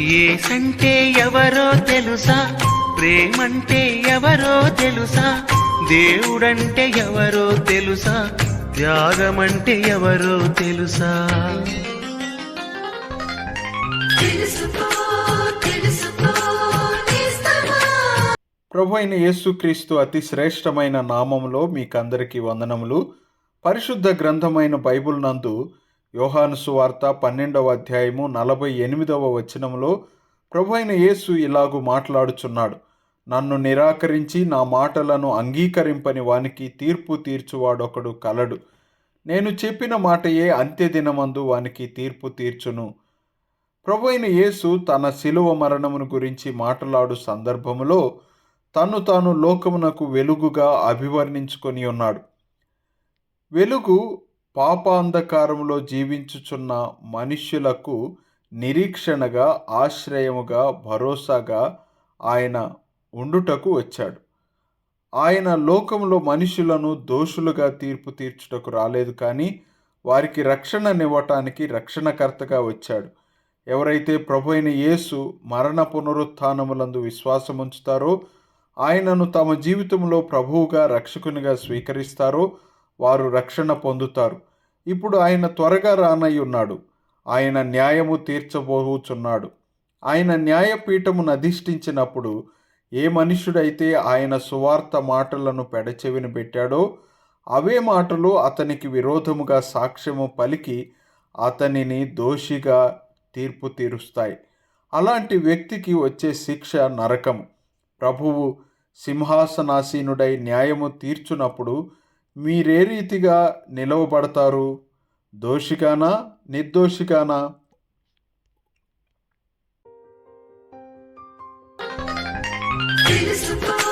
ఏసంటే ఎవరో తెలుసా, ప్రేమంటే ఎవరో తెలుసా, దేవుడంటే ఎవరో తెలుసా, త్యాగమంటే ఎవరో తెలుసా. ప్రభు అయిన యేసుక్రీస్తు అతి శ్రేష్టమైన నామములో మీకందరికీ వందనములు. పరిశుద్ధ గ్రంథమైన బైబిల్ నందు యోహాను సువార్త 12వ అధ్యాయము 48వ వచనములో ప్రభు అయిన యేసు ఇలాగు మాట్లాడుచున్నాడు. నన్ను నిరాకరించి నా మాటలను అంగీకరింపని వానికి తీర్పు తీర్చువాడొకడు కలడు. నేను చెప్పిన మాటయే అంత్యదినమందు వానికి తీర్పు తీర్చును. ప్రభు అయిన యేసు తన శిలువ మరణమును గురించి మాట్లాడు సందర్భములో తాను లోకమునకు వెలుగుగా అభివర్ణించుకొని ఉన్నాడు. వెలుగు పాపాంధకారములో జీవించుచున్న మనుష్యులకు నిరీక్షణగా, ఆశ్రయముగా, భరోసాగా ఆయన ఉండుటకు వచ్చాడు. ఆయన లోకములో మనుషులను దోషులుగా తీర్పు తీర్చుటకు రాలేదు, కానీ వారికి రక్షణనివ్వటానికి రక్షణకర్తగా వచ్చాడు. ఎవరైతే ప్రభు అయిన యేసు మరణ పునరుత్థానములందు విశ్వాసముంచుతారో, ఆయనను తమ జీవితంలో ప్రభువుగా, రక్షకునిగా స్వీకరిస్తారో వారు రక్షణ పొందుతారు. ఇప్పుడు ఆయన త్వరగా రానై ఉన్నాడు. ఆయన న్యాయము తీర్చబోచున్నాడు. ఆయన న్యాయపీఠమును అధిష్ఠించినప్పుడు ఏ మనుష్యుడైతే ఆయన సువార్త మాటలను పెడచెవిన పెట్టాడో అవే మాటలు అతనికి విరోధముగా సాక్ష్యము పలికి అతనిని దోషిగా తీర్పు తీరుస్తాయి. అలాంటి వ్యక్తికి వచ్చే శిక్ష నరకం. ప్రభువు సింహాసనాసీనుడై న్యాయము తీర్చునప్పుడు మీరే రీతిగా నిలవబడతారు? దోషిగానా, నిర్దోషిగానా? తెలుసుకో